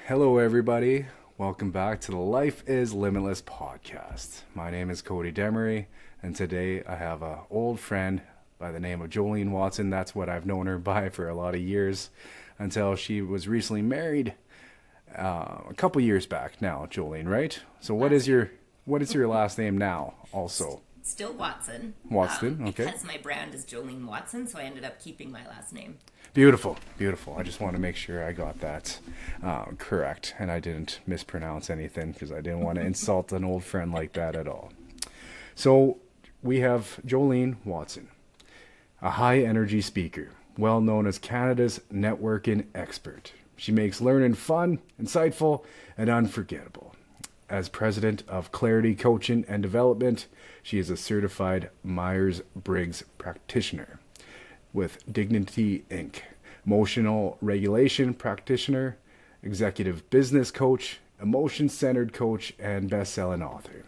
Hello, everybody. Welcome back to the Life is Limitless podcast. My name is Cody Demerais, and today I have an old friend by the name of Jolene Watson. That's what I've known her by for a lot of years until she was recently married a couple years back now, Jolene, right? So what is your last name now also? Still Watson. Watson, okay. Because my brand is Jolene Watson, so I ended up keeping my last name. Beautiful, beautiful. I just want to make sure I got that correct and I didn't mispronounce anything because I didn't want to insult an old friend like that at all. So we have Jolene Watson, a high energy speaker, well known as Canada's networking expert. She makes learning fun, insightful, and unforgettable. As president of Clarity Coaching and Development, she is a certified Myers-Briggs practitioner with Dignity Inc., emotional regulation practitioner, executive business coach, emotion-centered coach, and best-selling author.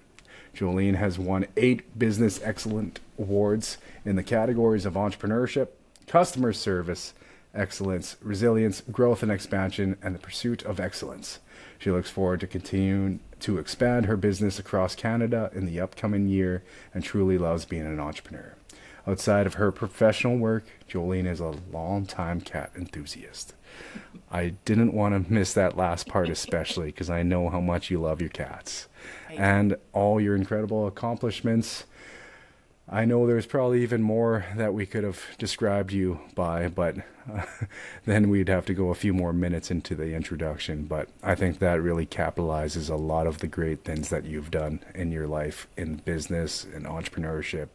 Jolene has won 8 Business Excellence Awards in the categories of entrepreneurship, customer service, excellence, resilience, growth and expansion, and the pursuit of excellence. She looks forward to continuing to expand her business across Canada in the upcoming year and truly loves being an entrepreneur. Outside of her professional work, Jolene is a longtime cat enthusiast. I didn't want to miss that last part especially because I know how much you love your cats and all your incredible accomplishments. I know there's probably even more that we could have described you by, but then we'd have to go a few more minutes into the introduction. But I think that really capitalizes a lot of the great things that you've done in your life, in business and entrepreneurship,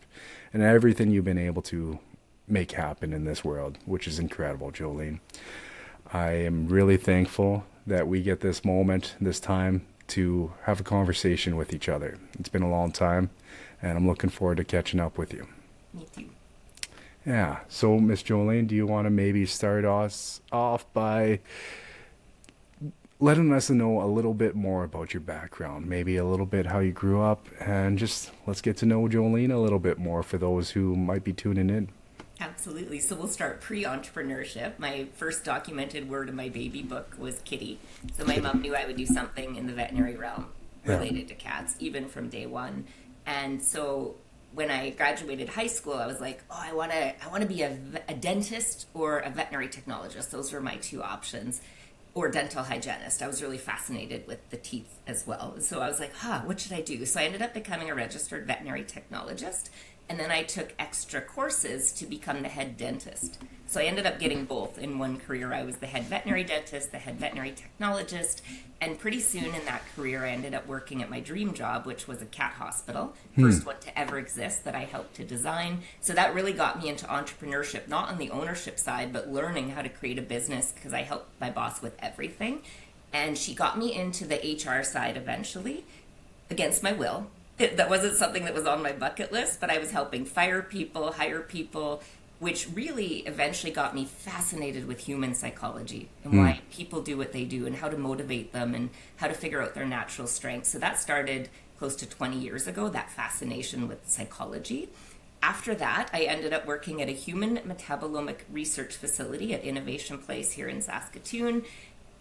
and everything you've been able to make happen in this world, which is incredible, Jolene. I am really thankful that we get this moment, this time, to have a conversation with each other. It's been a long time, and I'm looking forward to catching up with you. Me too. Yeah, so Miss Jolene, do you want to maybe start us off by letting us know a little bit more about your background, maybe a little bit how you grew up, and just let's get to know Jolene a little bit more for those who might be tuning in. Absolutely. So we'll start pre-entrepreneurship. My first documented word in my baby book was kitty. So my mom knew I would do something in the veterinary realm related to cats, even from day one. And so when I graduated high school, I was like, oh, I want to be a dentist or a veterinary technologist. Those were my two options. Or dental hygienist. I was really fascinated with the teeth as well. So I was like, what should I do? So I ended up becoming a registered veterinary technologist. And then I took extra courses to become the head dentist. So I ended up getting both in one career. I was the head veterinary dentist, the head veterinary technologist, and pretty soon in that career I ended up working at my dream job, which was a cat hospital. First one to ever exist that I helped to design. So that really got me into entrepreneurship, not on the ownership side, but learning how to create a business because I helped my boss with everything. And she got me into the HR side eventually, against my will. That wasn't something that was on my bucket list, but I was helping fire people, hire people, which really eventually got me fascinated with human psychology and why people do what they do and how to motivate them and how to figure out their natural strengths. So that started close to 20 years ago, that fascination with psychology. After that, I ended up working at a human metabolomic research facility at Innovation Place here in Saskatoon.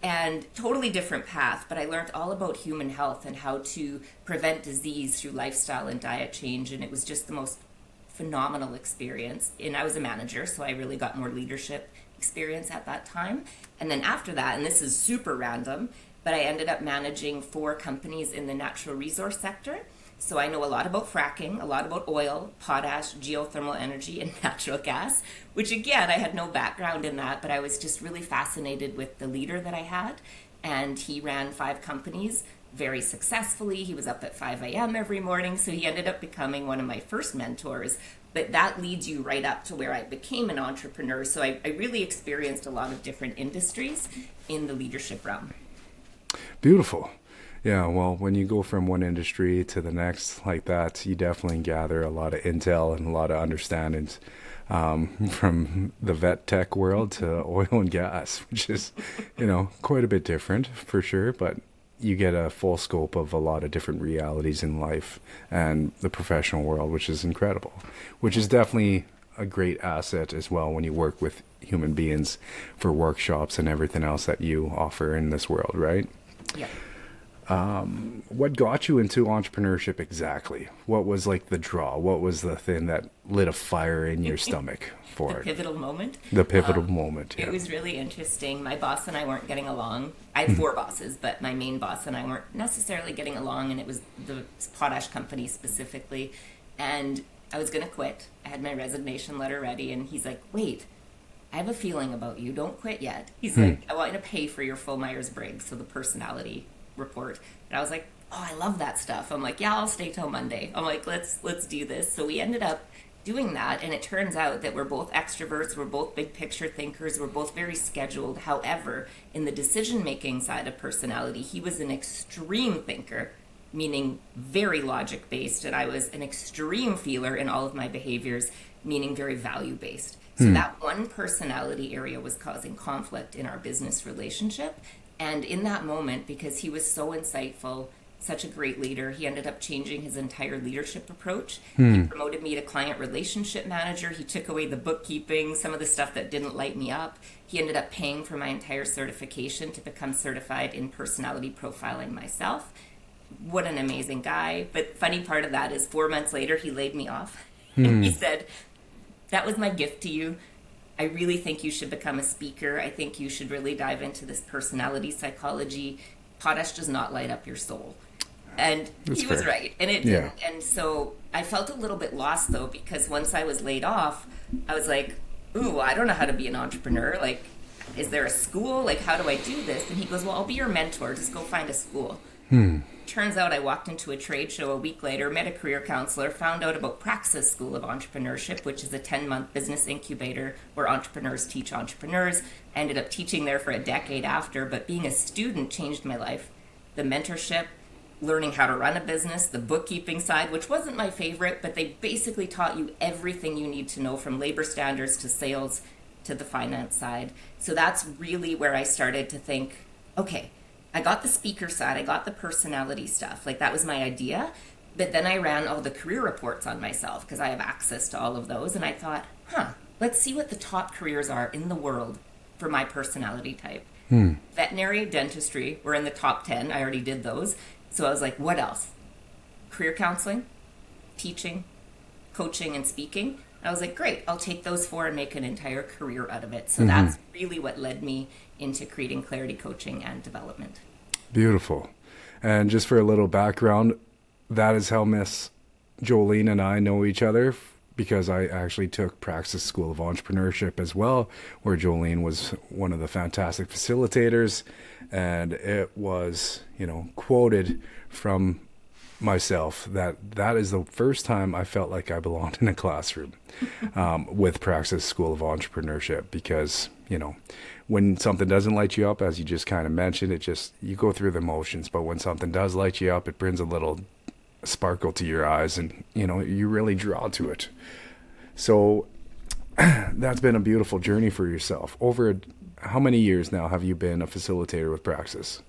And totally different path, but I learned all about human health and how to prevent disease through lifestyle and diet change, and it was just the most phenomenal experience. And I was a manager, so I really got more leadership experience at that time. And then after that, and this is super random, but I ended up managing 4 companies in the natural resource sector. So I know a lot about fracking, a lot about oil, potash, geothermal energy, and natural gas, which again, I had no background in that, but I was just really fascinated with the leader that I had. And he ran 5 companies very successfully. He was up at 5 a.m. every morning, so he ended up becoming one of my first mentors. But that leads you right up to where I became an entrepreneur. So I really experienced a lot of different industries in the leadership realm. Beautiful. Yeah, well, when you go from one industry to the next like that, you definitely gather a lot of intel and a lot of understandings from the vet tech world to oil and gas, which is, quite a bit different for sure. But you get a full scope of a lot of different realities in life and the professional world, which is incredible, which is definitely a great asset as well when you work with human beings for workshops and everything else that you offer in this world, right? Yeah. What got you into entrepreneurship exactly? What was like the draw? What was the thing that lit a fire in your stomach for The it? pivotal moment. The pivotal moment. Yeah. It was really interesting. My boss and I weren't getting along. I had four bosses, but my main boss and I weren't necessarily getting along, and it was the potash company specifically. And I was going to quit. I had my resignation letter ready, and he's like, wait, I have a feeling about you. Don't quit yet. He's like, I want you to pay for your full Myers-Briggs, so the personality report. And I was like, oh, I love that stuff. I'm like, yeah, I'll stay till Monday. I'm like, let's do this. So we ended up doing that, and it turns out that we're both extroverts, we're both big picture thinkers, we're both very scheduled. However, in the decision making side of personality, he was an extreme thinker, meaning very logic based, and I was an extreme feeler in all of my behaviors, meaning very value based. So that one personality area was causing conflict in our business relationship. And in that moment, because he was so insightful, such a great leader, he ended up changing his entire leadership approach. He promoted me to client relationship manager. He took away the bookkeeping, some of the stuff that didn't light me up. He ended up paying for my entire certification to become certified in personality profiling myself. What an amazing guy. But funny part of that is 4 months later, he laid me off. And he said, that was my gift to you. I really think you should become a speaker. I think you should really dive into this personality psychology. Potash does not light up your soul. And he was right. And it didn't. And so I felt a little bit lost, though, because once I was laid off, I was like, ooh, I don't know how to be an entrepreneur. Like, is there a school? Like, how do I do this? And he goes, well, I'll be your mentor. Just go find a school. Turns out I walked into a trade show a week later, met a career counselor, found out about Praxis School of Entrepreneurship, which is a 10-month business incubator where entrepreneurs teach entrepreneurs. I ended up teaching there for a decade after, but being a student changed my life. The mentorship, learning how to run a business, the bookkeeping side, which wasn't my favorite, but they basically taught you everything you need to know, from labor standards to sales to the finance side. So that's really where I started to think, okay, I got the speaker side, I got the personality stuff, like that was my idea. But then I ran all the career reports on myself because I have access to all of those. And I thought, let's see what the top careers are in the world for my personality type. Veterinary, dentistry were in the top 10. I already did those. So I was like, what else? Career counseling, teaching, coaching, and speaking. I was like, great, I'll take those four and make an entire career out of it. So that's really what led me into creating Clarity Coaching and Development. Beautiful. And just for a little background, that is how Miss Jolene and I know each other, because I actually took Praxis School of Entrepreneurship as well, where Jolene was one of the fantastic facilitators. And it was, quoted from myself that is the first time I felt like I belonged in a classroom with Praxis School of Entrepreneurship, because when something doesn't light you up, as you just kind of mentioned, you go through the motions, but when something does light you up, it brings a little sparkle to your eyes, and you really draw to it. So that's been a beautiful journey for yourself. Over how many years now have you been a facilitator with Praxis?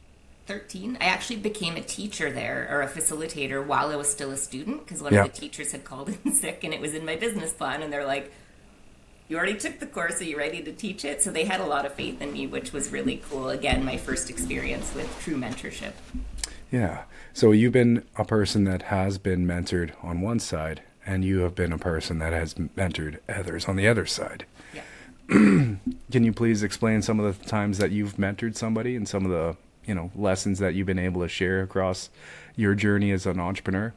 13. I actually became a teacher there, or a facilitator, while I was still a student, because one of the teachers had called in sick, and it was in my business plan, and they're like, you already took the course, are you ready to teach it? So they had a lot of faith in me, which was really cool. Again, my first experience with true mentorship. Yeah. So you've been a person that has been mentored on one side, and you have been a person that has mentored others on the other side. Yeah. Can you please explain some of the times that you've mentored somebody and some of the lessons that you've been able to share across your journey as an entrepreneur?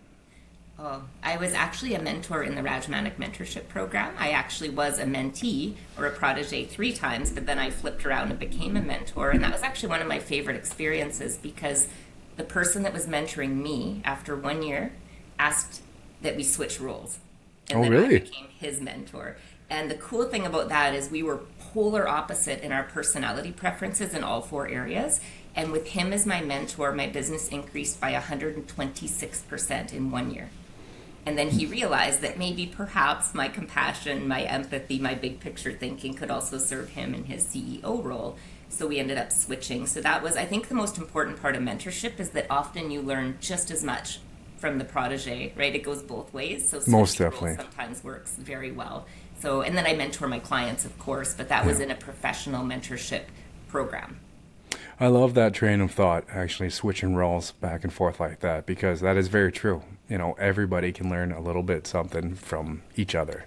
Oh, I was actually a mentor in the Rajmanic mentorship program. I actually was a mentee or a protege 3 times, but then I flipped around and became a mentor. And that was actually one of my favorite experiences, because the person that was mentoring me after 1 year asked that we switch roles. And then really? I became his mentor. And the cool thing about that is we were polar opposite in our personality preferences in all 4 areas. And with him as my mentor, my business increased by 126% in 1 year. And then he realized that maybe perhaps my compassion, my empathy, my big picture thinking could also serve him in his CEO role. So we ended up switching. So that was, I think, the most important part of mentorship, is that often you learn just as much from the protege, right? It goes both ways. So most definitely sometimes works very well. So, and then I mentor my clients, of course, but that was in a professional mentorship program. I love that train of thought, actually switching roles back and forth like that, because that is very true. You know, everybody can learn a little bit something from each other.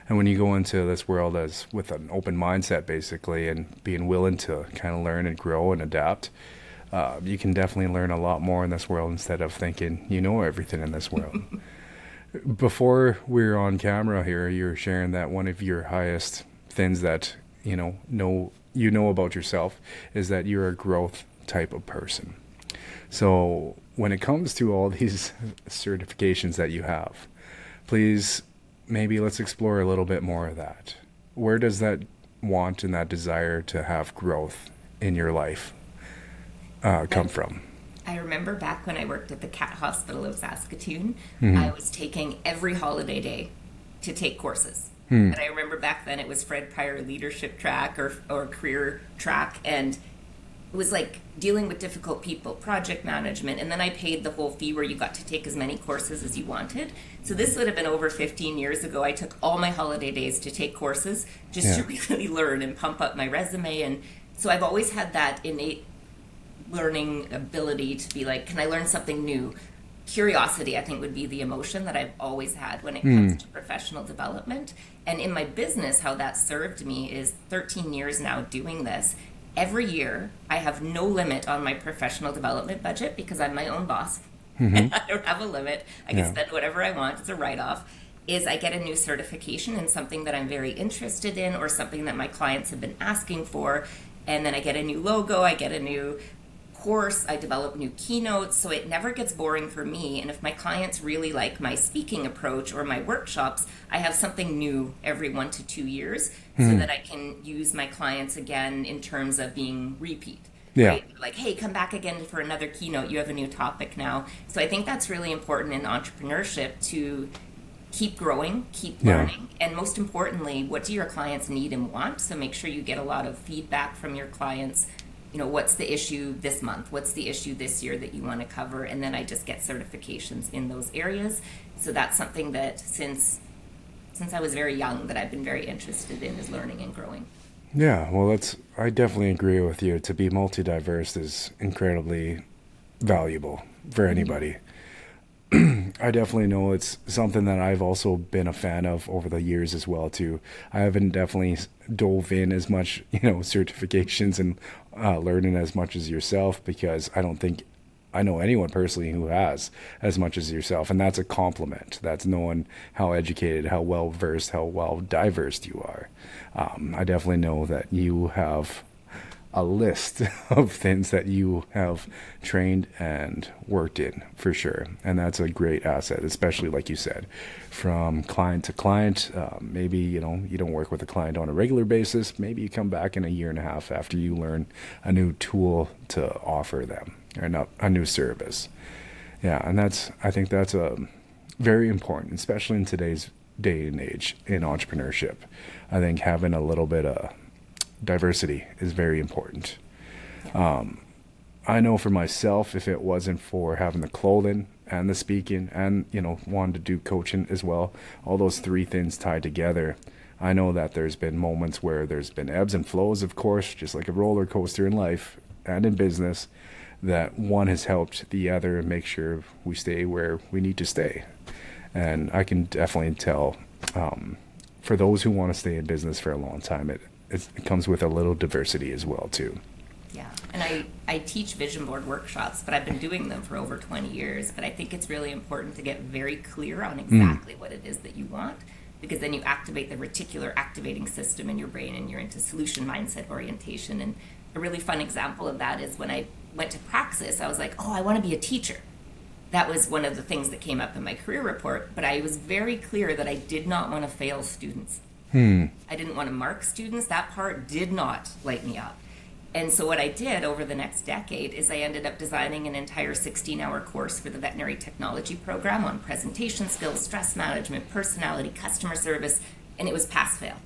And when you go into this world as with an open mindset, basically, and being willing to kind of learn and grow and adapt, you can definitely learn a lot more in this world instead of thinking you know everything in this world. Before we were on camera here, you were sharing that one of your highest things that you know about yourself is that you're a growth type of person. So when it comes to all these certifications that you have, please, maybe let's explore a little bit more of that. Where does that want and that desire to have growth in your life come from? I remember back when I worked at the Cat Hospital of Saskatoon, I was taking every holiday day to take courses. And I remember back then it was Fred Pryor leadership track or career track, and it was like dealing with difficult people, project management, and then I paid the whole fee where you got to take as many courses as you wanted. So this would have been over 15 years ago. I took all my holiday days to take courses just to really learn and pump up my resume. And so I've always had that innate learning ability to be like, can I learn something new? Curiosity, I think, would be the emotion that I've always had when it comes to professional development. And in my business, how that served me is 13 years now doing this. Every year, I have no limit on my professional development budget because I'm my own boss. And I don't have a limit. I can spend whatever I want. It's a write-off. Is I get a new certification in something that I'm very interested in or something that my clients have been asking for. And then I get a new logo. I get a new course, I develop new keynotes, so it never gets boring for me. And if my clients really like my speaking approach or my workshops, I have something new every 1 to 2 years so that I can use my clients again in terms of being repeat. Yeah. Right? Like, hey, come back again for another keynote. You have a new topic now. So I think that's really important in entrepreneurship to keep growing, keep learning, and most importantly, what do your clients need and want? So make sure you get a lot of feedback from your clients. You know, what's the issue this month? What's the issue this year that you want to cover? And then I just get certifications in those areas. So that's something that since I was very young that I've been very interested in is learning and growing. Yeah, well, I definitely agree with you. To be multi-diverse is incredibly valuable for anybody. I definitely know it's something that I've also been a fan of over the years as well too. I haven't definitely dove in as much, certifications and learning as much as yourself, because I don't think I know anyone personally who has as much as yourself, and that's a compliment. That's knowing how educated, how well versed, how well diverse you are. I definitely know that you have a list of things that you have trained and worked in for sure, and that's a great asset, especially like you said, from client to client. Maybe you don't work with a client on a regular basis. Maybe you come back in a year and a half after you learn a new tool to offer them, or not a new service. Yeah, and I think that's very important, especially in today's day and age in entrepreneurship. I think having a little bit of diversity is very important. I know for myself, if it wasn't for having the clothing and the speaking and, wanting to do coaching as well, all those three things tied together, I know that there's been moments where there's been ebbs and flows, of course, just like a roller coaster in life and in business, that one has helped the other make sure we stay where we need to stay. And I can definitely tell, for those who want to stay in business for a long time, it comes with a little diversity as well too. Yeah, and I teach vision board workshops, but I've been doing them for over 20 years. But I think it's really important to get very clear on exactly what it is that you want, because then you activate the reticular activating system in your brain and you're into solution mindset orientation. And a really fun example of that is when I went to Praxis, I was like, oh, I want to be a teacher. That was one of the things that came up in my career report, but I was very clear that I did not want to fail students. I didn't want to mark students. That part did not light me up. And so what I did over the next decade is I ended up designing an entire 16-hour course for the veterinary technology program on presentation skills, stress management, personality, customer service, and it was pass-fail.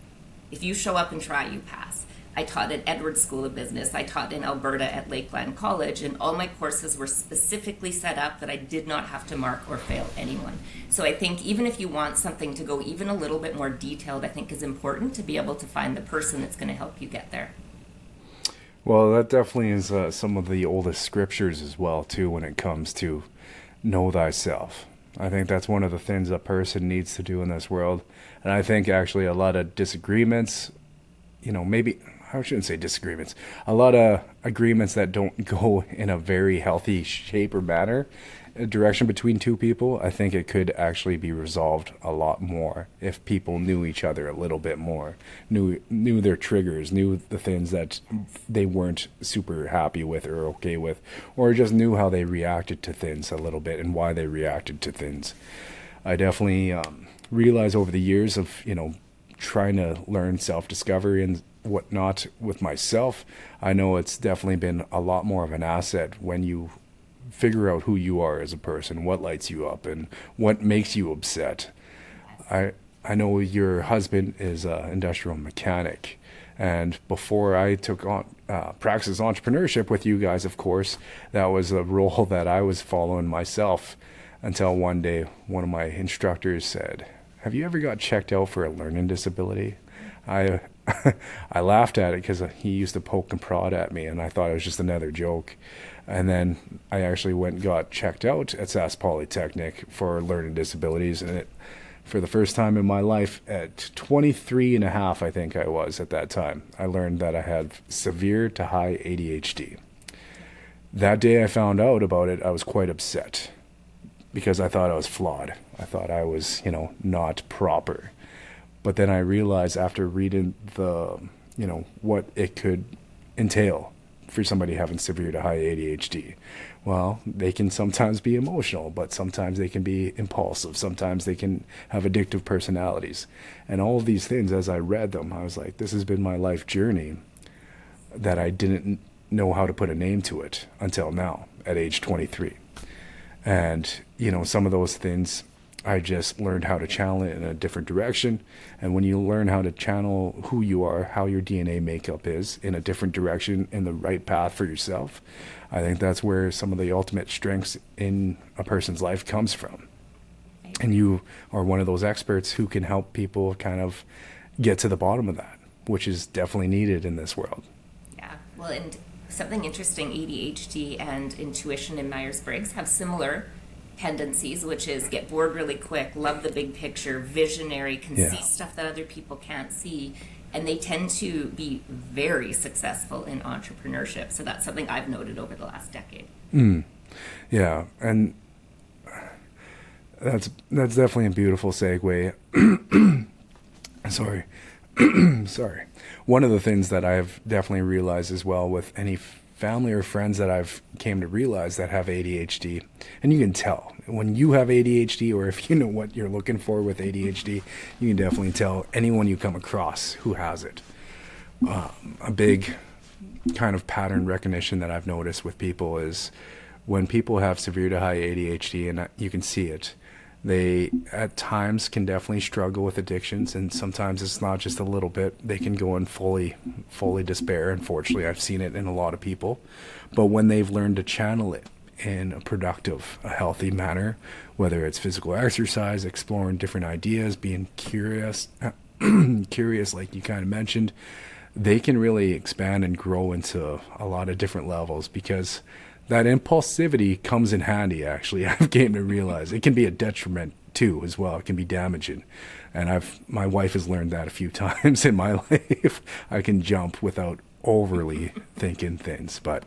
If you show up and try, you pass. I taught at Edwards School of Business. I taught in Alberta at Lakeland College, and all my courses were specifically set up that I did not have to mark or fail anyone. So I think even if you want something to go even a little bit more detailed, I think is important to be able to find the person that's going to help you get there. Well, that definitely is some of the oldest scriptures as well, too, when it comes to know thyself. I think that's one of the things a person needs to do in this world. And I think actually a lot of disagreements, maybe I shouldn't say disagreements, a lot of agreements that don't go in a very healthy shape or manner, direction between two people, I think it could actually be resolved a lot more if people knew each other a little bit more, knew their triggers, knew the things that they weren't super happy with or okay with, or just knew how they reacted to things a little bit and why they reacted to things. I definitely realized over the years of, trying to learn self-discovery and whatnot with myself, I know it's definitely been a lot more of an asset when you figure out who you are as a person, what lights you up, and what makes you upset. I know your husband is an industrial mechanic, and before I took on practice entrepreneurship with you guys, of course, that was a role that I was following myself until one day one of my instructors said, "Have you ever got checked out for a learning disability?" I laughed at it because he used to poke and prod at me, and I thought it was just another joke. And then I actually went and got checked out at SAS Polytechnic for learning disabilities, and for the first time in my life, at 23 and a half, I think I was at that time, I learned that I had severe to high ADHD. That day I found out about it, I was quite upset because I thought I was flawed. I thought I was, not proper. But then I realized after reading the, what it could entail for somebody having severe to high ADHD. Well, they can sometimes be emotional, but sometimes they can be impulsive. Sometimes they can have addictive personalities. And all of these things, as I read them, I was like, this has been my life journey that I didn't know how to put a name to it until now at age 23. And, some of those things, I just learned how to channel it in a different direction. And when you learn how to channel who you are, how your DNA makeup is in a different direction, in the right path for yourself, I think that's where some of the ultimate strengths in a person's life comes from. And you are one of those experts who can help people kind of get to the bottom of that, which is definitely needed in this world. Yeah, well, and something interesting, ADHD and intuition and Myers-Briggs have similar tendencies, which is get bored really quick, love the big picture, visionary, can see stuff that other people can't see, and they tend to be very successful in entrepreneurship. So that's something I've noted over the last decade. Yeah, and that's definitely a beautiful segue. Sorry. One of the things that I've definitely realized as well with any family or friends that I've came to realize that have ADHD, and you can tell when you have ADHD, or if you know what you're looking for with ADHD, you can definitely tell anyone you come across who has it. A big kind of pattern recognition that I've noticed with people is when people have severe to high ADHD, and you can see it, they at times can definitely struggle with addictions, and sometimes it's not just a little bit. They can go in fully despair. Unfortunately, I've seen it in a lot of people. But when they've learned to channel it in a productive, a healthy manner, whether it's physical exercise, exploring different ideas, being curious, like you kind of mentioned, they can really expand and grow into a lot of different levels, because that impulsivity comes in handy, actually. I've came to realize it can be a detriment too as well. It can be damaging. And my wife has learned that a few times in my life. I can jump without overly thinking things, but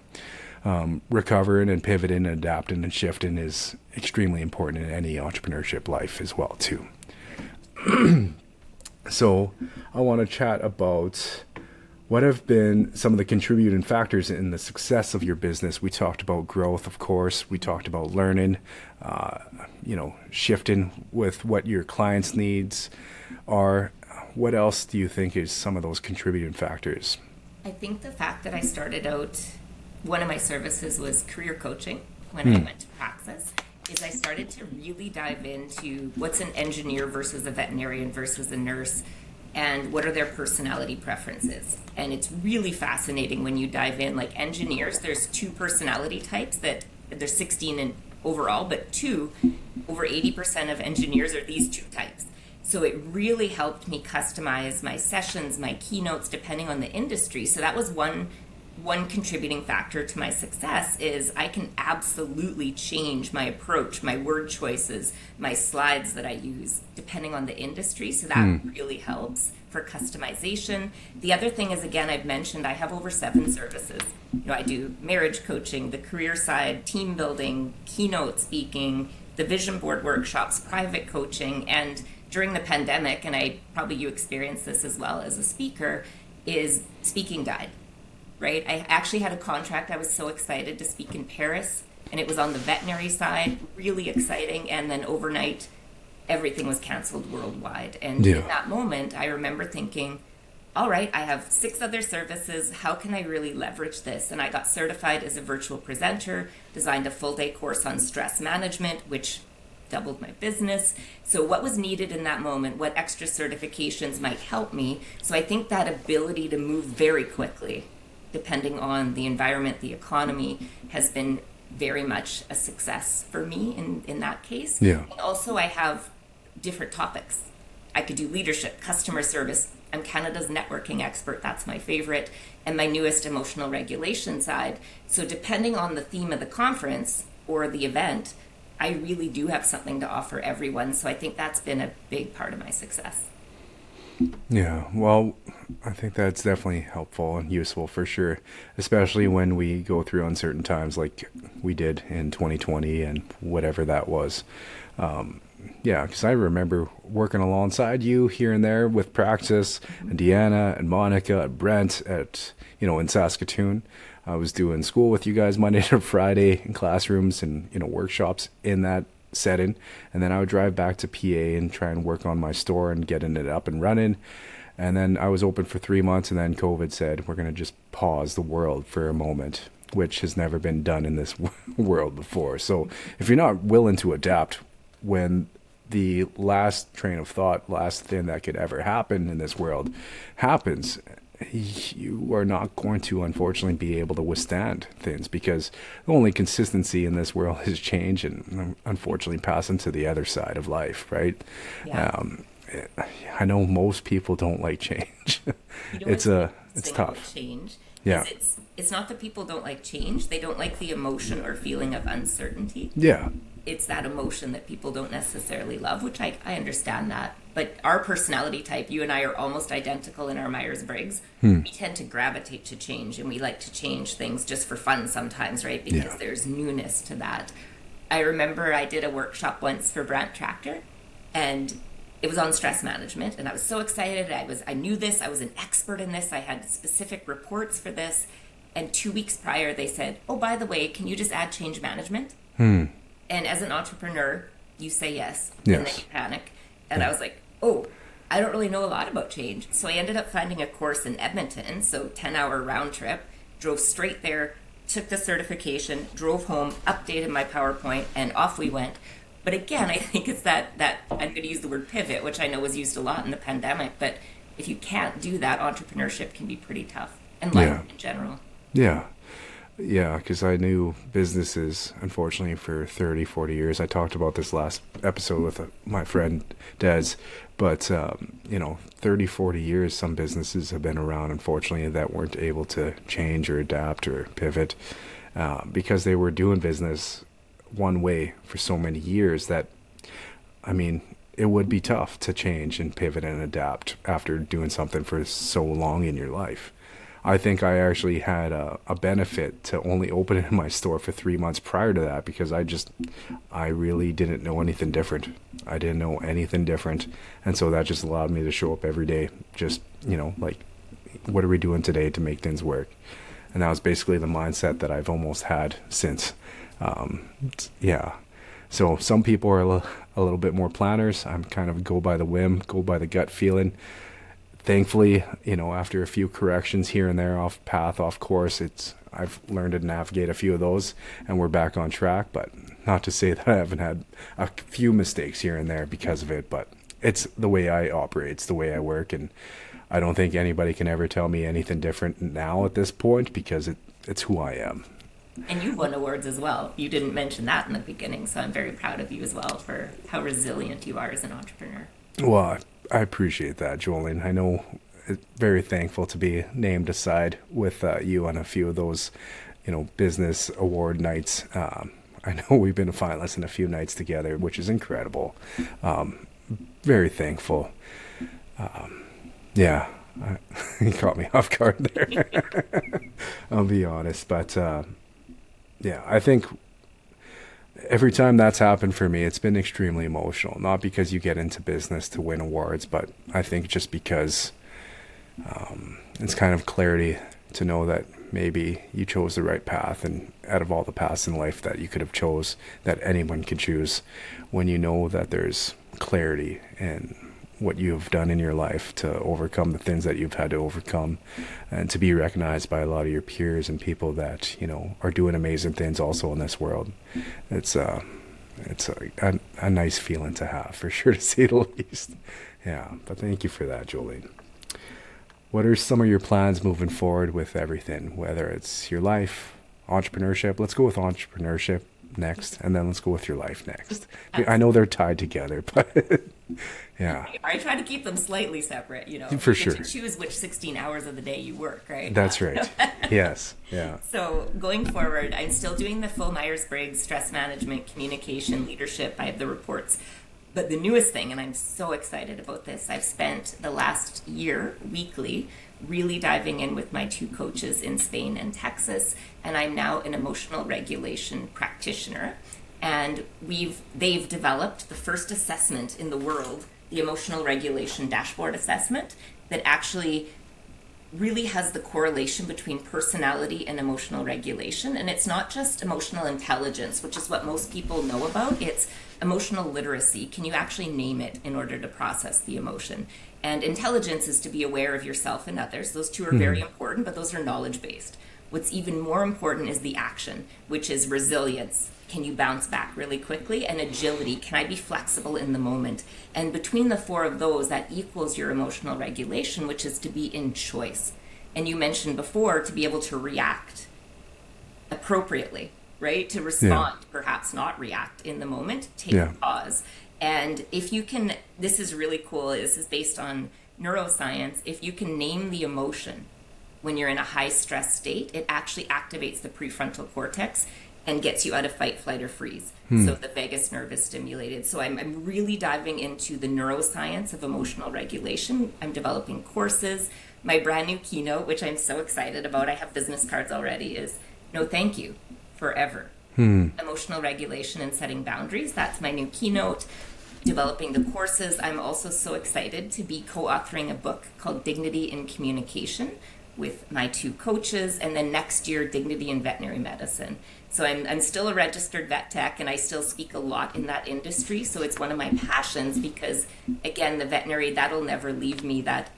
recovering and pivoting and adapting and shifting is extremely important in any entrepreneurship life as well too. So I want to chat about what have been some of the contributing factors in the success of your business. We talked about growth, of course. We talked about learning, shifting with what your clients' needs are. What else do you think is some of those contributing factors? I think the fact that I started out, one of my services was career coaching when I went to Praxis, is I started to really dive into what's an engineer versus a veterinarian versus a nurse. and what are their personality preferences. And it's really fascinating when you dive in. Like engineers, there's 2 personality types that there's 16 in overall, but over 80% of engineers are these 2 types. So it really helped me customize my sessions, my keynotes, depending on the industry. So that was one contributing factor to my success, is I can absolutely change my approach, my word choices, my slides that I use, depending on the industry. So that really helps for customization. The other thing is, again, I've mentioned I have over 7 services. I do marriage coaching, the career side, team building, keynote speaking, the vision board workshops, private coaching. And during the pandemic, and you experienced this as well as a speaker, is speaking died. Right? I actually had a contract. I was so excited to speak in Paris, and it was on the veterinary side, really exciting. And then overnight, everything was canceled worldwide. And in that moment, I remember thinking, all right, I have 6 other services. How can I really leverage this? And I got certified as a virtual presenter, designed a full-day course on stress management, which doubled my business. So what was needed in that moment? What extra certifications might help me? So I think that ability to move very quickly, depending on the environment, the economy, has been very much a success for me in that case. Yeah. And also I have different topics. I could do leadership, customer service. I'm Canada's networking expert. That's my favorite. And my newest, emotional regulation side. So depending on the theme of the conference or the event, I really do have something to offer everyone. So I think that's been a big part of my success. Yeah, well, I think that's definitely helpful and useful for sure, especially when we go through uncertain times like we did in 2020 and whatever that was. Yeah, because I remember working alongside you here and there with Praxis and Deanna and Monica and Brent in Saskatoon. I was doing school with you guys Monday to Friday in classrooms and, workshops in that setting, and then I would drive back to PA and try and work on my store and getting it up and running. And then I was open for 3 months, and then COVID said we're going to just pause the world for a moment, which has never been done in this world before. So if you're not willing to adapt when the last train of thought, last thing that could ever happen in this world happens, you are not going to, unfortunately, be able to withstand things, because the only consistency in this world is change and, unfortunately, passing to the other side of life, right? Yeah. I know most people don't like change. It's tough. Change. Yeah. It's not that people don't like change. They don't like the emotion or feeling of uncertainty. Yeah. It's that emotion that people don't necessarily love, which I understand that. But our personality type, you and I are almost identical in our Myers-Briggs. We tend to gravitate to change, and we like to change things just for fun sometimes, right? Because there's newness to that. I remember I did a workshop once for Brant Tractor, and it was on stress management, and I was so excited. I knew this. I was an expert in this. I had specific reports for this. And 2 weeks prior, they said, oh, by the way, can you just add change management? And as an entrepreneur, you say yes, and then you panic. And I was like, oh, I don't really know a lot about change. So I ended up finding a course in Edmonton, so 10-hour round trip, drove straight there, took the certification, drove home, updated my PowerPoint, and off we went. But again, I think it's that I'm going to use the word pivot, which I know was used a lot in the pandemic. But if you can't do that, entrepreneurship can be pretty tough, and life in general. Yeah. Yeah, because I knew businesses, unfortunately, for 30, 40 years. I talked about this last episode with my friend Des, but, 30, 40 years, some businesses have been around, unfortunately, that weren't able to change or adapt or pivot because they were doing business one way for so many years that, it would be tough to change and pivot and adapt after doing something for so long in your life. I think I actually had a benefit to only opening my store for 3 months prior to that, because I really didn't know anything different. I didn't know anything different. And so that just allowed me to show up every day, just, like, what are we doing today to make things work? And that was basically the mindset that I've almost had since. So some people are a little bit more planners. I'm kind of go by the whim, go by the gut feeling. Thankfully, after a few corrections here and there, off path, off course, I've learned to navigate a few of those, and we're back on track. But not to say that I haven't had a few mistakes here and there because of it, but it's the way I operate. It's the way I work. And I don't think anybody can ever tell me anything different now at this point, because it's who I am. And you won awards as well. You didn't mention that in the beginning, so I'm very proud of you as well for how resilient you are as an entrepreneur. Well, I appreciate that, Jolene. I know, very thankful to be named aside with you on a few of those, business award nights. I know we've been a finalist in a few nights together, which is incredible. Very thankful. Yeah, you caught me off guard there. I'll be honest, but yeah, I think every time that's happened for me, it's been extremely emotional. Not because you get into business to win awards, but I think just because it's kind of clarity to know that maybe you chose the right path, and out of all the paths in life that you could have chose, that anyone can choose, when you know that there's clarity in what you've done in your life to overcome the things that you've had to overcome, and to be recognized by a lot of your peers and people that are doing amazing things also in this world. It's a nice feeling to have, for sure, to say the least. Yeah, but thank you for that, Jolene. What are some of your plans moving forward with everything, whether it's your life, entrepreneurship? Let's go with entrepreneurship next, and then let's go with your life next. I know they're tied together, but yeah. I try to keep them slightly separate, For You sure. get to choose which 16 hours of the day you work, right? That's right. Yes. Yeah. So going forward, I'm still doing the full Myers-Briggs stress management, communication, leadership. I have the reports. But the newest thing, and I'm so excited about this, I've spent the last year weekly really diving in with my two coaches in Spain and Texas, and I'm now an emotional regulation practitioner. And they've developed the first assessment in the world, the emotional regulation dashboard assessment, that actually really has the correlation between personality and emotional regulation. And it's not just emotional intelligence, which is what most people know about. It's emotional literacy. Can you actually name it in order to process the emotion? And intelligence is to be aware of yourself and others. Those two are very important, but those are knowledge-based. What's even more important is the action, which is resilience. Can you bounce back really quickly? And agility. Can I be flexible in the moment? And between the four of those, that equals your emotional regulation, which is to be in choice. And you mentioned before, to be able to react appropriately, right? To respond, perhaps not react in the moment, take a pause. And if you can, this is really cool, this is based on neuroscience, if you can name the emotion when you're in a high stress state, it actually activates the prefrontal cortex and gets you out of fight, flight, or freeze. So the vagus nerve is stimulated. So I'm really diving into the neuroscience of emotional regulation. I'm developing courses. My brand new keynote, which I'm so excited about, I have business cards already, is no thank you, forever. Emotional regulation and setting boundaries. That's my new keynote. Developing the courses. I'm also so excited to be co-authoring a book called Dignity in Communication with my two coaches, and then next year, Dignity in Veterinary Medicine. So I'm still a registered vet tech, and I still speak a lot in that industry. So it's one of my passions because, again, the veterinary, that'll never leave me. That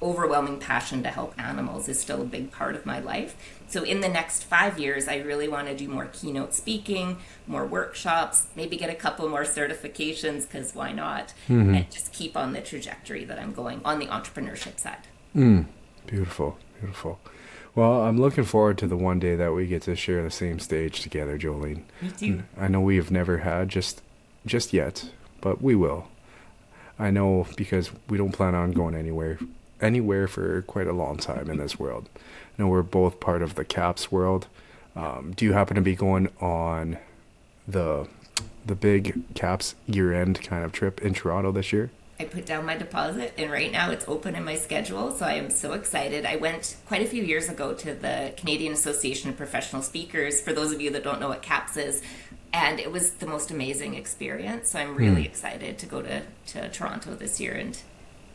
overwhelming passion to help animals is still a big part of my life. So in the next 5 years, I really want to do more keynote speaking, more workshops, maybe get a couple more certifications, because why not? And just keep on the trajectory that I'm going on the entrepreneurship side. Beautiful, beautiful. Well, I'm looking forward to the one day that we get to share the same stage together, Jolene. Me too. I know we have never had just yet, but we will. I know, because we don't plan on going anywhere for quite a long time in this world. I know we're both part of the CAPS world. Do you happen to be going on the big CAPS year-end kind of trip in Toronto this year? I put down my deposit, and right now it's open in my schedule, so I am so excited. I went quite a few years ago to the Canadian Association of Professional Speakers, for those of you that don't know what CAPS is, and it was the most amazing experience. So I'm really excited to go to Toronto this year, and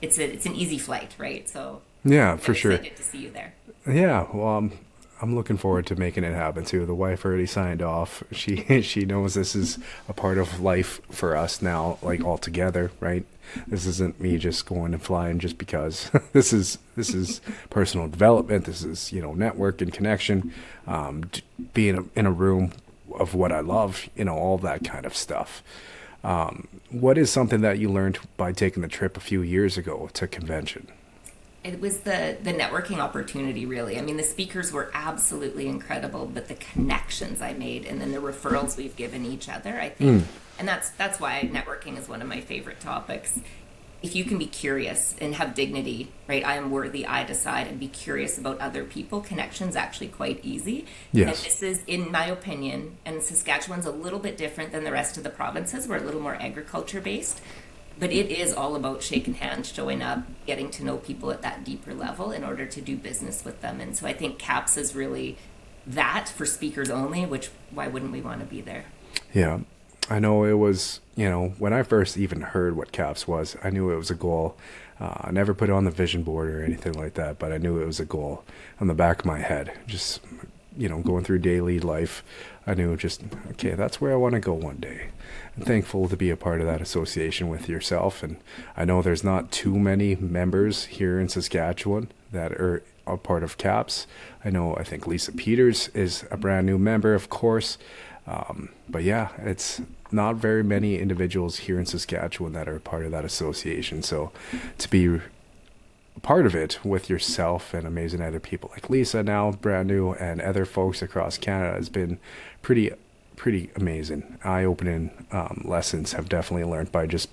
it's an easy flight, right? So yeah, for sure. Excited to see you there. Yeah, well, I'm looking forward to making it happen too. The wife already signed off. She knows this is a part of life for us now, like all together, right? This isn't me just going and flying just because. This is personal development. This is network and connection, being in a room of what I love, all that kind of stuff. What is something that you learned by taking the trip a few years ago to convention? It was the networking opportunity, really. I mean, the speakers were absolutely incredible, but the connections I made and then the referrals we've given each other, I think, and that's why networking is one of my favorite topics. If you can be curious and have dignity, right? I am worthy, I decide, and be curious about other people. Connection's actually quite easy. Yes. And this is, in my opinion, and Saskatchewan's a little bit different than the rest of the provinces. We're a little more agriculture based. But it is all about shaking hands, showing up, getting to know people at that deeper level in order to do business with them. And so I think CAPS is really that for speakers only, which why wouldn't we want to be there? Yeah. I know it was, when I first even heard what CAPS was, I knew it was a goal. I never put it on the vision board or anything like that, but I knew it was a goal on the back of my head. Just, going through daily life, I knew just, okay, that's where I want to go one day. I'm thankful to be a part of that association with yourself. And I know there's not too many members here in Saskatchewan that are a part of CAPS. I think Lisa Peters is a brand new member, of course. But yeah, it's not very many individuals here in Saskatchewan that are a part of that association. So to be a part of it with yourself and amazing other people like Lisa, now brand new, and other folks across Canada has been pretty amazing. Eye-opening lessons have definitely learned by just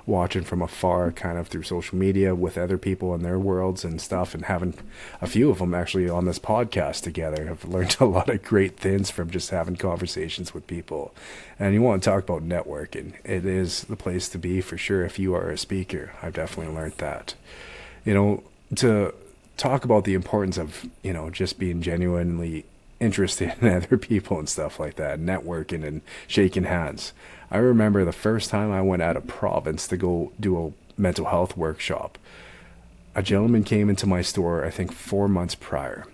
watching from afar, kind of through social media with other people in their worlds and stuff, and having a few of them actually on this podcast together. I've learned a lot of great things from just having conversations with people. And you want to talk about networking, it is the place to be for sure if you are a speaker. I've definitely learned that. To talk about the importance of, just being genuinely interested in other people and stuff like that, networking and shaking hands. I remember the first time I went out of province to go do a mental health workshop. A gentleman came into my store, I think 4 months prior,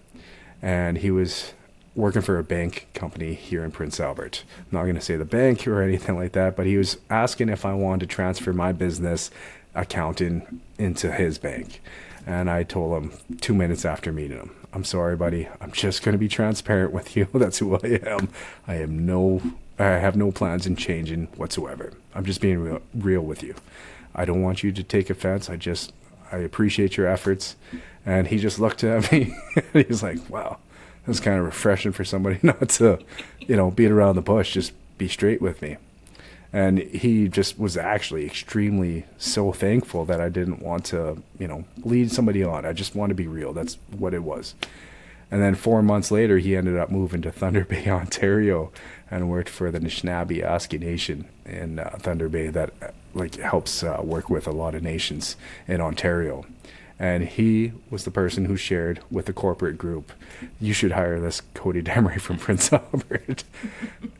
and he was working for a bank company here in Prince Albert. I'm not going to say the bank or anything like that, but he was asking if I wanted to transfer my business accounting into his bank. And I told him 2 minutes after meeting him, I'm sorry, buddy. I'm just going to be transparent with you. That's who I am. I have no plans in changing whatsoever. I'm just being real with you. I don't want you to take offense. I appreciate your efforts. And he just looked at me and he's like, wow, that's kind of refreshing for somebody not to, beat around the bush, just be straight with me. And he just was actually extremely so thankful that I didn't want to, lead somebody on. I just want to be real. That's what it was. And then 4 months later, he ended up moving to Thunder Bay, Ontario, and worked for the Anishinaabe Nation in Thunder Bay that helps work with a lot of nations in Ontario. And he was the person who shared with the corporate group, you should hire this Cody Demerais from Prince Albert.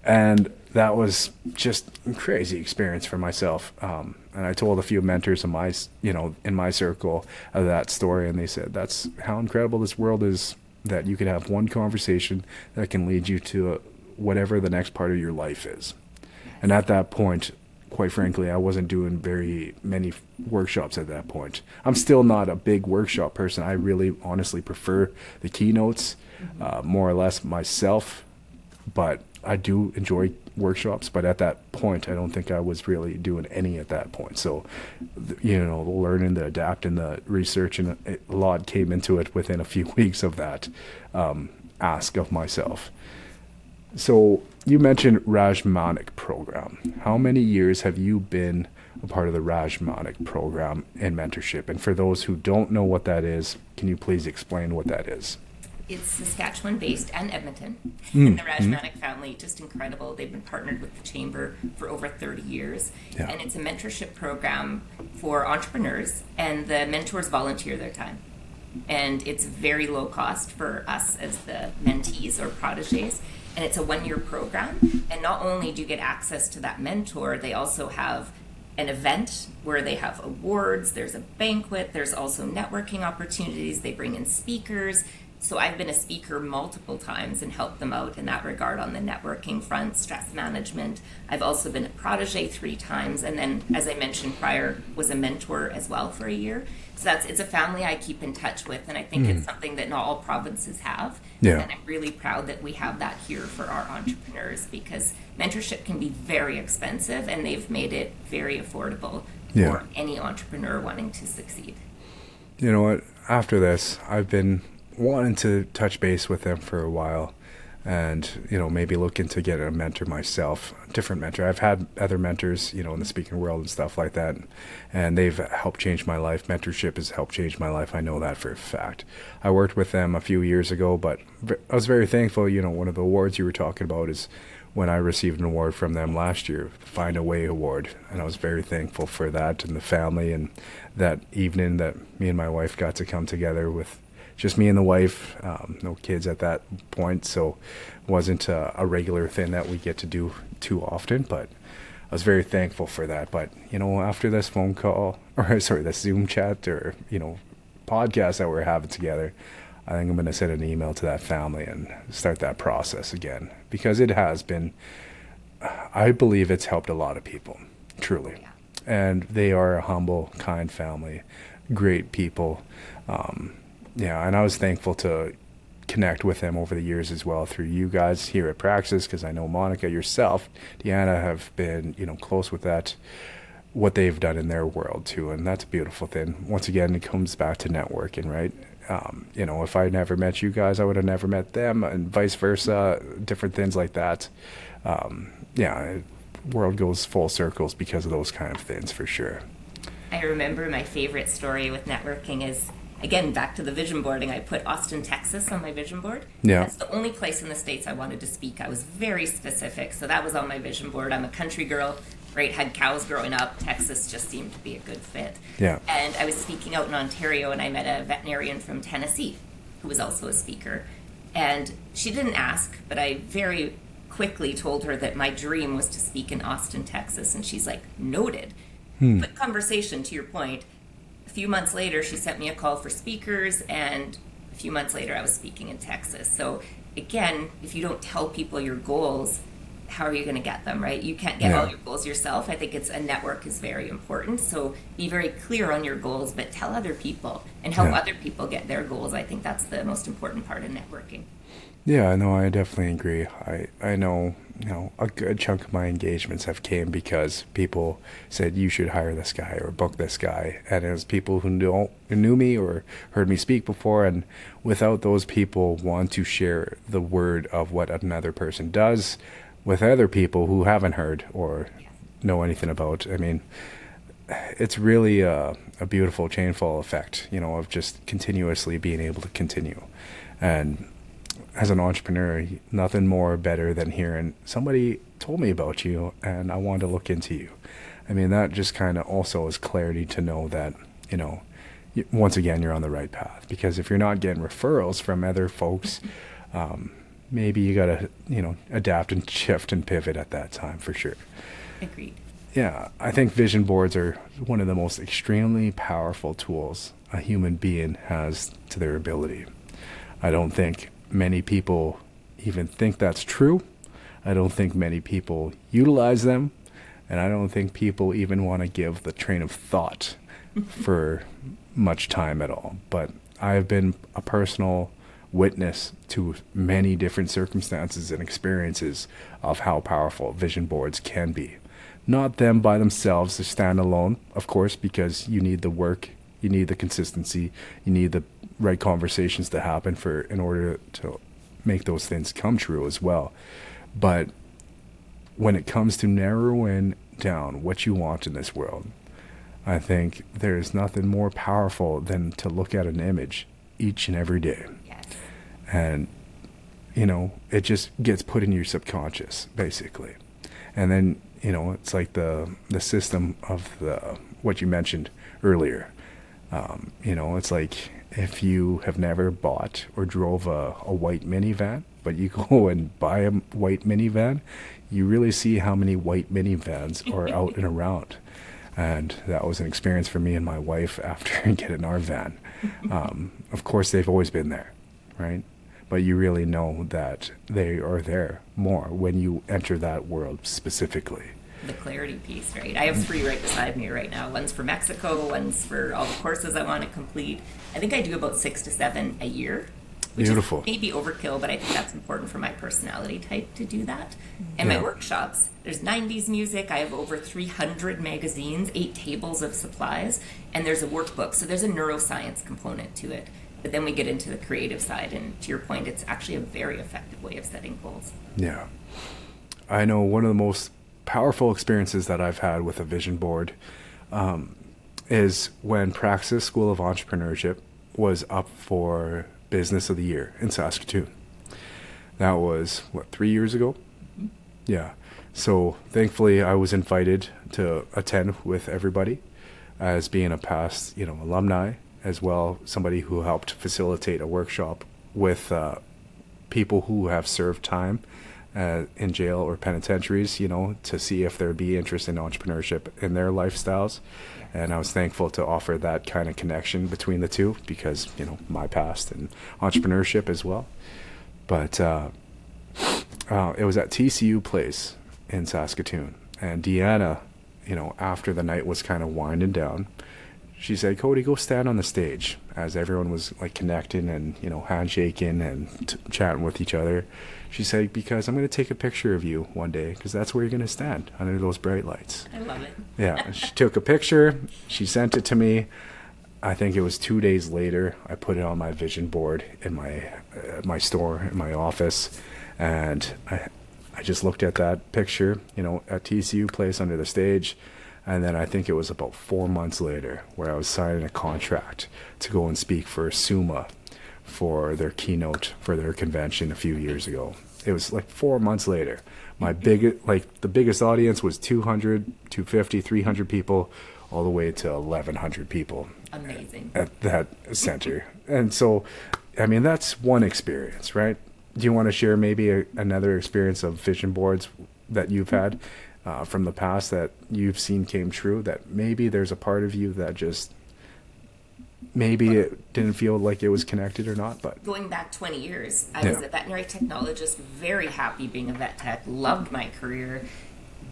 And that was just a crazy experience for myself. And I told a few mentors in my circle of that story, and they said, that's how incredible this world is, that you could have one conversation that can lead you to whatever the next part of your life is. And at that point, quite frankly, I wasn't doing very many workshops at that point. I'm still not a big workshop person. I really honestly prefer the keynotes, more or less myself, but I do enjoy workshops. But at that point, I don't think I was really doing any at that point. So, the learning, the adapting, the research, and a lot came into it within a few weeks of that ask of myself. So you mentioned Rajmanic program. How many years have you been a part of the Rajmanic program in mentorship? And for those who don't know what that is, can you please explain what that is? It's Saskatchewan-based and Edmonton. And the Rajmanic family, just incredible. They've been partnered with the Chamber for over 30 years. Yeah. And it's a mentorship program for entrepreneurs, and the mentors volunteer their time. And it's very low cost for us as the mentees or protégés. And it's a 1-year program. And not only do you get access to that mentor, they also have an event where they have awards, there's a banquet, there's also networking opportunities, they bring in speakers, So I've been a speaker multiple times and helped them out in that regard on the networking front, stress management. I've also been a protege 3 times, and then, as I mentioned prior, was a mentor as well for a year. So it's a family I keep in touch with, and I think it's something that not all provinces have. Yeah. And I'm really proud that we have that here for our entrepreneurs, because mentorship can be very expensive, and they've made it very affordable for any entrepreneur wanting to succeed. You know what? After this, I've been wanting to touch base with them for a while, and maybe look into getting a mentor myself, a different mentor. I've had other mentors, in the speaking world and stuff like that, and they've helped change my life. Mentorship has helped change my life. I know that for a fact. I worked with them a few years ago, but I was very thankful. One of the awards you were talking about is when I received an award from them last year, the Find a Way Award, and I was very thankful for that, and the family, and that evening that me and my wife got to come together with just me and the wife, no kids at that point, so it wasn't a regular thing that we get to do too often, but I was very thankful for that. But, after this phone call, or sorry, this Zoom chat, or, podcast that we're having together, I think I'm going to send an email to that family and start that process again, because it has been, I believe it's helped a lot of people, truly. Yeah. And they are a humble, kind family, great people. And I was thankful to connect with them over the years as well through you guys here at Praxis, because I know Monica, yourself, Deanna have been, close with that, what they've done in their world too. And that's a beautiful thing. Once again, it comes back to networking, right? If I never met you guys, I would have never met them, and vice versa, different things like that. World goes full circles because of those kind of things, for sure. I remember my favorite story with networking is, again, back to the vision boarding. I put Austin, Texas on my vision board. Yeah. That's the only place in the States I wanted to speak. I was very specific. So that was on my vision board. I'm a country girl, right? Had cows growing up. Texas just seemed to be a good fit. Yeah. And I was speaking out in Ontario, and I met a veterinarian from Tennessee who was also a speaker. And she didn't ask, but I very quickly told her that my dream was to speak in Austin, Texas. And she's like, noted. Quick conversation, to your point. A few months later, she sent me a call for speakers, and a few months later, I was speaking in Texas. So again, if you don't tell people your goals, how are you going to get them, right? You can't get all your goals yourself. I think a network is very important. So be very clear on your goals, but tell other people and help other people get their goals. I think that's the most important part of networking. Yeah, no, I definitely agree. I know, a good chunk of my engagements have came because people said you should hire this guy or book this guy, and it was people who knew me or heard me speak before, and without those people want to share the word of what another person does with other people who haven't heard or know anything about. I mean, it's really a beautiful chainfall effect, of just continuously being able to continue. And as an entrepreneur, nothing more better than hearing somebody told me about you and I wanted to look into you. I mean, that just kind of also is clarity to know that, once again, you're on the right path. Because if you're not getting referrals from other folks, maybe you got to, adapt and shift and pivot at that time, for sure. Agreed. Yeah, I think vision boards are one of the most extremely powerful tools a human being has to their ability. I don't think many people even think that's true. I don't think many people utilize them, and I don't think people even want to give the train of thought for much time at all. But I've been a personal witness to many different circumstances and experiences of how powerful vision boards can be. Not them by themselves to stand alone, of course, because you need the work, you need the consistency, you need the right conversations to happen in order to make those things come true as well. But when it comes to narrowing down what you want in this world, I think there's nothing more powerful than to look at an image each and every day. Yes. And, it just gets put in your subconscious, basically. And then, it's like the system of what you mentioned earlier. It's like if you have never bought or drove a white minivan, but you go and buy a white minivan, you really see how many white minivans are out and around. And that was an experience for me and my wife after getting our van. Of course, they've always been there. right? But you really know that they are there more when you enter that world specifically. The clarity piece, right? I have 3 right beside me right now. One's for Mexico, one's for all the courses I want to complete. I think I do about 6 to 7 a year, which Beautiful. is maybe overkill, but I think that's important for my personality type to do that. And Yeah. my workshops, there's 90s music. I have over 300 magazines, 8 tables of supplies, and there's a workbook. So there's a neuroscience component to it. But then we get into the creative side, and to your point, it's actually a very effective way of setting goals. Yeah. I know one of the most powerful experiences that I've had with a vision board is when Praxis School of Entrepreneurship was up for Business of the Year in Saskatoon. That was, 3 years ago? Mm-hmm. Yeah. So thankfully I was invited to attend with everybody as being a past, alumni, as well, somebody who helped facilitate a workshop with people who have served time in jail or penitentiaries, to see if there'd be interest in entrepreneurship in their lifestyles. And I was thankful to offer that kind of connection between the two because, my past and entrepreneurship as well. But it was at TCU Place in Saskatoon. And Deanna, after the night was kind of winding down, she said, Cody, go stand on the stage, as everyone was like connecting and, handshaking and chatting with each other. She said, because I'm going to take a picture of you one day, because that's where you're going to stand, under those bright lights. I love it. Yeah. She took a picture. She sent it to me. I think it was 2 days later. I put it on my vision board in my store, in my office. And I just looked at that picture, at TCU Place under the stage. And then I think it was about 4 months later where I was signing a contract to go and speak for SUMA for their keynote for their convention a few years ago. It was like 4 months later. The biggest audience was 200, 250, 300 people, all the way to 1,100 people. Amazing. At that center. And so, that's one experience, right? Do you want to share maybe another experience of vision boards that you've had from the past that you've seen came true, that maybe there's a part of you that just maybe it didn't feel like it was connected or not? But going back 20 years, I was a veterinary technologist, very happy being a vet tech, loved my career,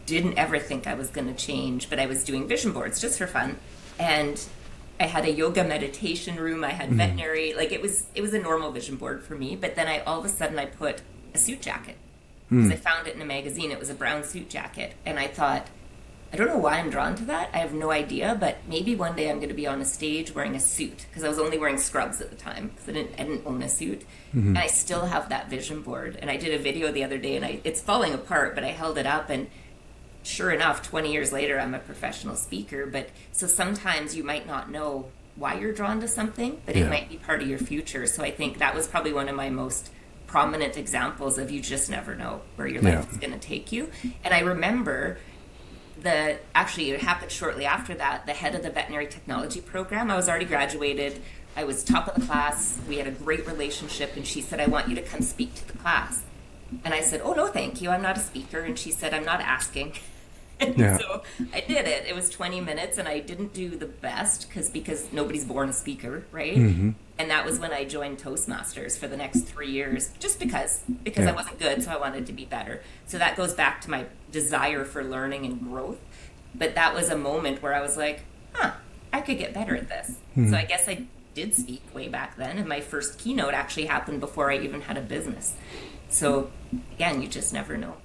didn't ever think I was going to change, but I was doing vision boards just for fun. And I had a yoga meditation room, I had veterinary, it was a normal vision board for me. But then all of a sudden I put a suit jacket. Because I found it in a magazine. It was a brown suit jacket. And I thought, I don't know why I'm drawn to that. I have no idea. But maybe one day I'm going to be on a stage wearing a suit. Because I was only wearing scrubs at the time. Because I didn't own a suit. And I still have that vision board. And I did a video the other day. And it's falling apart. But I held it up. And sure enough, 20 years later, I'm a professional speaker. But so sometimes you might not know why you're drawn to something. But it might be part of your future. So I think that was probably one of my most prominent examples of you just never know where your life is going to take you. And I remember actually it happened shortly after that, the head of the veterinary technology program, I was already graduated, I was top of the class, we had a great relationship, and she said, I want you to come speak to the class. And I said, oh no, thank you, I'm not a speaker. And she said, I'm not asking. And so I did it. It was 20 minutes and I didn't do the best because nobody's born a speaker, right? And that was when I joined Toastmasters for the next 3 years, just because I wasn't good, so I wanted to be better. So that goes back to my desire for learning and growth. But that was a moment where I was like, I could get better at this. So I guess I did speak way back then, and my first keynote actually happened before I even had a business. So again, you just never know.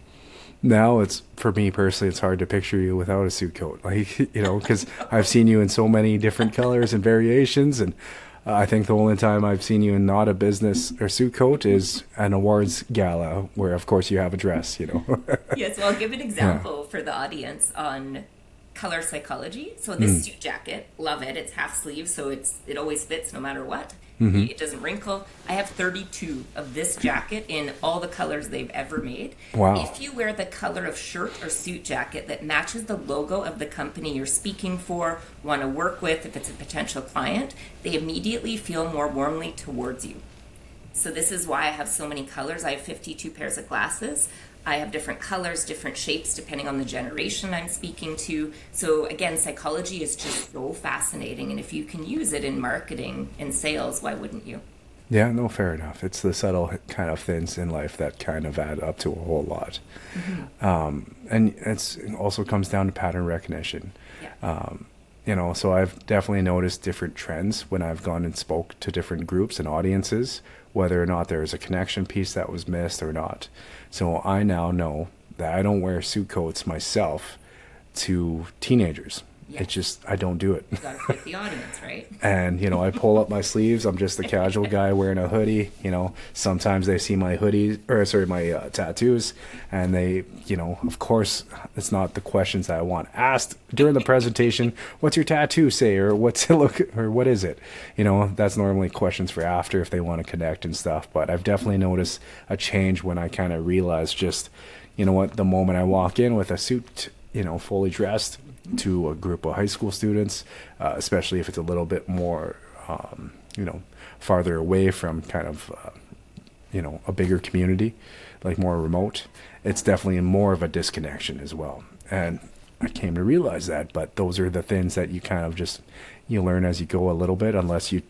Now for me personally, it's hard to picture you without a suit coat, because I've seen you in so many different colors and variations. And I think the only time I've seen you in not a business or suit coat is an awards gala where, of course, you have a dress, Yes, well, I'll give an example for the audience on color psychology. So this suit jacket, love it. It's half sleeve, so it always fits no matter what. It doesn't wrinkle. I have 32 of this jacket in all the colors they've ever made. Wow. If you wear the color of shirt or suit jacket that matches the logo of the company you're speaking for, want to work with, if it's a potential client, they immediately feel more warmly towards you. So this is why I have so many colors. I have 52 pairs of glasses. I have different colors, different shapes, depending on the generation I'm speaking to. So again, psychology is just so fascinating. And if you can use it in marketing and sales, why wouldn't you? Yeah, no, fair enough. It's the subtle kind of things in life that kind of add up to a whole lot. And it also comes down to pattern recognition. Yeah. So I've definitely noticed different trends when I've gone and spoke to different groups and audiences, whether or not there was a connection piece that was missed or not. So I now know that I don't wear suit coats myself to teenagers. Yeah. It's just, I don't do it. You gotta fit the audience, right? And, I pull up my sleeves. I'm just a casual guy wearing a hoodie. Sometimes they see my hoodies, or sorry, my tattoos. And they, of course, it's not the questions that I want asked during the presentation. What's your tattoo say? Or what's it look, or what is it? That's normally questions for after if they want to connect and stuff. But I've definitely noticed a change when I kind of realize just, the moment I walk in with a suit, fully dressed to a group of high school students, especially if it's a little bit more, farther away from kind of, a bigger community, like more remote, it's definitely more of a disconnection as well. And I came to realize that, but those are the things that you kind of just, you learn as you go a little bit, unless you,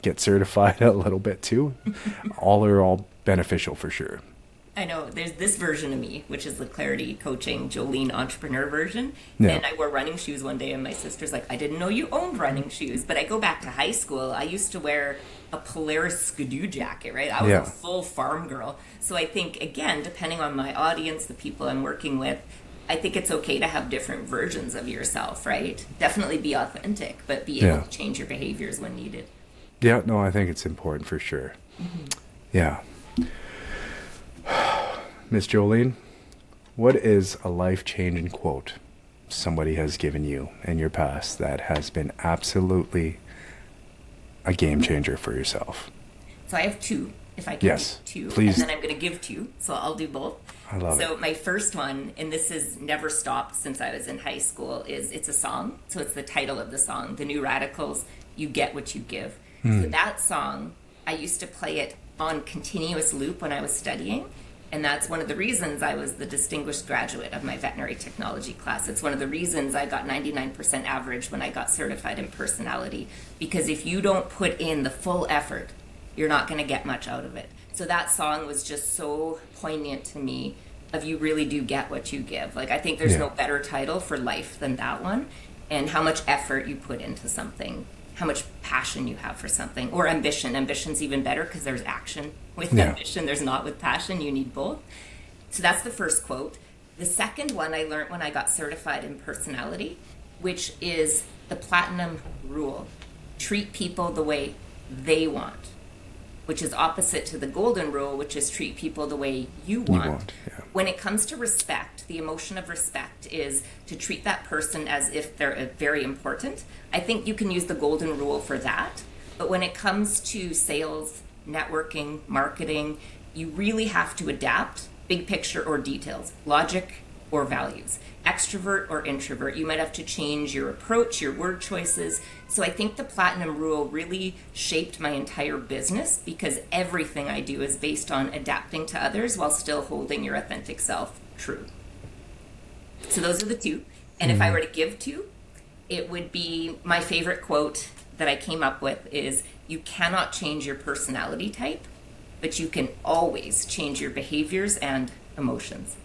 get certified a little bit too. All are all beneficial for sure. I know there's this version of me, which is the Clarity Coaching Jolene entrepreneur version. Yeah. And I wore running shoes one day, and my sister's like, I didn't know you owned running shoes. But I go back to high school. I used to wear a Polaris Skidoo jacket, right? I was Yeah. a full farm girl. So I think, again, depending on my audience, the people I'm working with, I think it's okay to have different versions of yourself, right? Definitely be authentic, but be able Yeah. to change your behaviors when needed. Yeah, no, I think it's important for sure. Yeah. Miss Jolene, what is a life-changing quote somebody has given you in your past that has been absolutely a game changer for yourself? So I have two, if I can Yes, do two. please. And then I'm going to give two, so I'll do both. I love So it. my first one, and this has never stopped since I was in high school, is it's a song. So it's the title of the song, The New Radicals, You Get What You Give. So that song, I used to play it on continuous loop when I was studying. And that's one of the reasons I was the distinguished graduate of my veterinary technology class. It's one of the reasons I got 99% average when I got certified in personality. Because if you don't put in the full effort, you're not going to get much out of it. So that song was just so poignant to me of you really do get what you give. Like, I think there's Yeah. no better title for life than that one. And how much effort you put into something, how much passion you have for something, or ambition. Ambition's even better because there's action with Yeah. ambition. There's not with passion. You need both. So that's the first quote. The second one I learned when I got certified in personality, which is the platinum rule. Treat people the way they want, which is opposite to the golden rule, which is treat people the way you want. Yeah. When it comes to respect, the emotion of respect is to treat that person as if they're very important. I think you can use the golden rule for that. But when it comes to sales, networking, marketing, you really have to adapt big picture or details, logic or values, extrovert or introvert. You might have to change your approach, your word choices. So I think the platinum rule really shaped my entire business because everything I do is based on adapting to others while still holding your authentic self true. So those are the two. And if I were to give two, it would be my favorite quote that I came up with is, you cannot change your personality type, but you can always change your behaviors and emotions.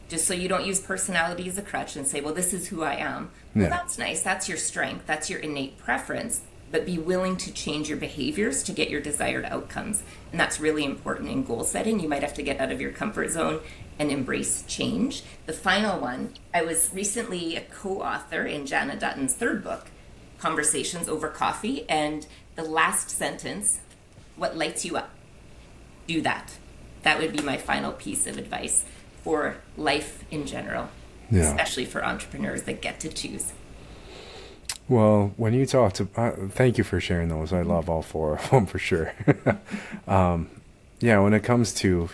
Just so you don't use personality as a crutch and say, well, this is who I am. Well, Yeah. that's nice. That's your strength. That's your innate preference. But be willing to change your behaviors to get your desired outcomes. And that's really important in goal setting. You might have to get out of your comfort zone and embrace change. The final one, I was recently a co-author in Jana Dutton's third book, Conversations Over Coffee. And the last sentence, what lights you up? Do that. That would be my final piece of advice for life in general, Yeah. especially for entrepreneurs that get to choose. Well, when you talk to, thank you for sharing those. I love all four of them for sure. Yeah, when it comes to,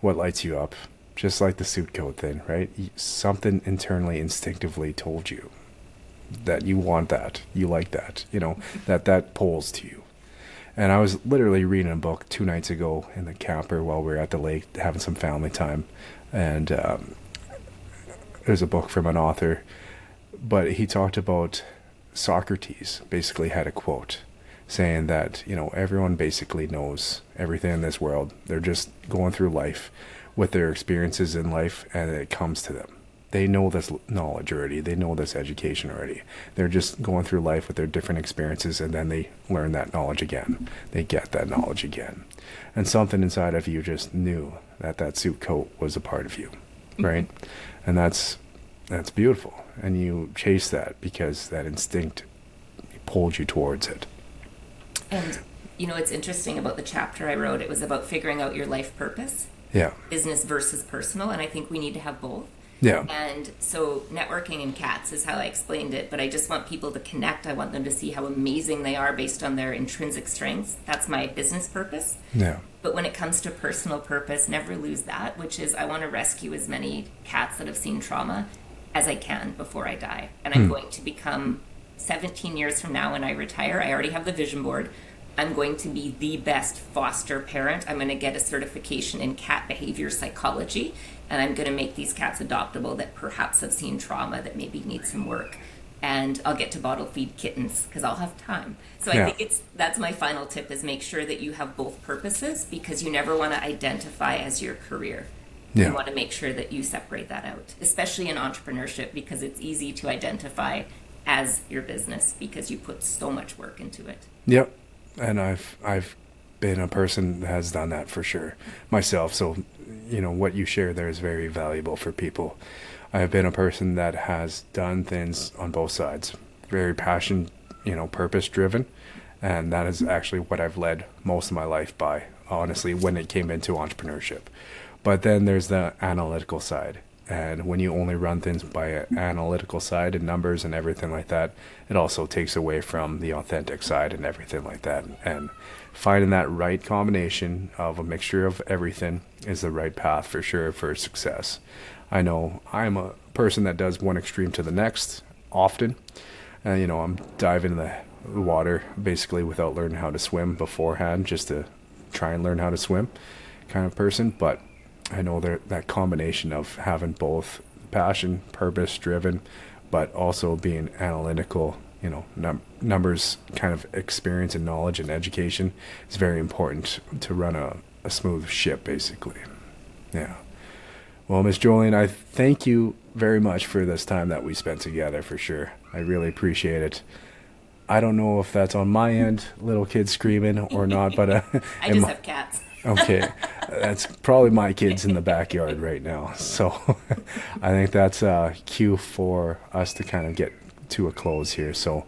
what lights you up, just like the suit coat thing, right? Something internally, instinctively told you that you want that, you like that, that pulls to you. And I was literally reading a book 2 nights ago in the camper while we were at the lake having some family time. And there's a book from an author, but he talked about Socrates basically had a quote saying that, everyone basically knows everything in this world. They're just going through life with their experiences in life, and it comes to them. They know this knowledge already. They know this education already. They're just going through life with their different experiences, and then they learn that knowledge again. They get that knowledge again. And something inside of you just knew that suit coat was a part of you, right? And that's beautiful. And you chase that because that instinct pulled you towards it. And, it's interesting about the chapter I wrote. It was about figuring out your life purpose. Yeah. Business versus personal. And I think we need to have both. Yeah. And so networking in cats is how I explained it, but I just want people to connect. I want them to see how amazing they are based on their intrinsic strengths. That's my business purpose. Yeah. But when it comes to personal purpose, never lose that, which is I want to rescue as many cats that have seen trauma as I can before I die. And I'm going to become 17 years from now when I retire. I already have the vision board. I'm going to be the best foster parent. I'm going to get a certification in cat behavior psychology, and I'm going to make these cats adoptable that perhaps have seen trauma that maybe need some work. And I'll get to bottle feed kittens because I'll have time. So I think that's my final tip, is make sure that you have both purposes, because you never want to identify as your career. You want to make sure that you separate that out, especially in entrepreneurship, because it's easy to identify as your business because you put so much work into it. Yep. And I've been a person that has done that for sure myself. So, what you share there is very valuable for people. I have been a person that has done things on both sides, very passion, purpose driven. And that is actually what I've led most of my life by, honestly, when it came into entrepreneurship. But then there's the analytical side. And when you only run things by an analytical side and numbers and everything like that, it also takes away from the authentic side and everything like that. And finding that right combination of a mixture of everything is the right path for sure for success. I know I'm a person that does one extreme to the next often. I'm diving in the water basically without learning how to swim beforehand, just to try and learn how to swim kind of person. But I know that combination of having both passion, purpose driven, but also being analytical, numbers kind of experience and knowledge and education is very important to run a smooth ship, basically. Yeah. Well, Miss Jolene, I thank you very much for this time that we spent together, for sure. I really appreciate it. I don't know if that's on my end, little kids screaming or not, but I just have cats. Okay, that's probably my kids in the backyard right now. So I think that's a cue for us to kind of get to a close here. So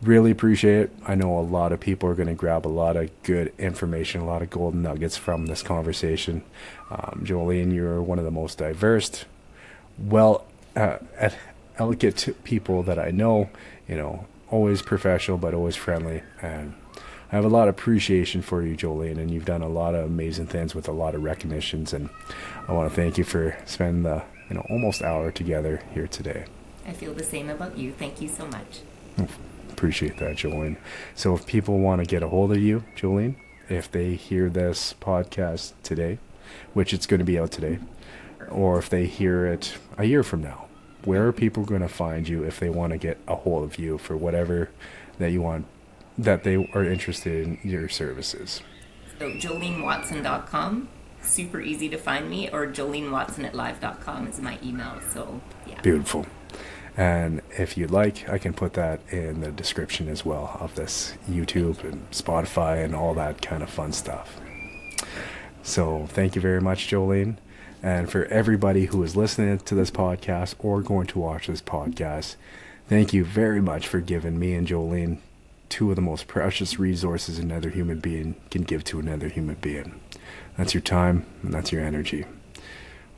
really appreciate it. I know a lot of people are going to grab a lot of good information, a lot of golden nuggets from this conversation. Jolene, you're one of the most diverse, elegant people that I know, always professional, but always friendly. And I have a lot of appreciation for you, Jolene, and you've done a lot of amazing things with a lot of recognitions, and I want to thank you for spending the almost hour together here today. I feel the same about you. Thank you so much. Appreciate that, Jolene. So if people want to get a hold of you, Jolene, if they hear this podcast today, which it's going to be out today, or if they hear it a year from now, where are people going to find you if they want to get a hold of you for whatever that you want, that they are interested in your services? So JoleneWatson.com, super easy to find me, or JoleneWatson@live.com is my email. So yeah. Beautiful. And if you'd like, I can put that in the description as well of this YouTube and Spotify and all that kind of fun stuff. So thank you very much, Jolene. And for everybody who is listening to this podcast or going to watch this podcast, thank you very much for giving me and Jolene two of the most precious resources another human being can give to another human being. That's your time and that's your energy.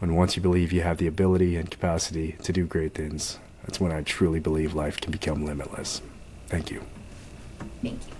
And once you believe you have the ability and capacity to do great things, that's when I truly believe life can become limitless. Thank you. Thank you.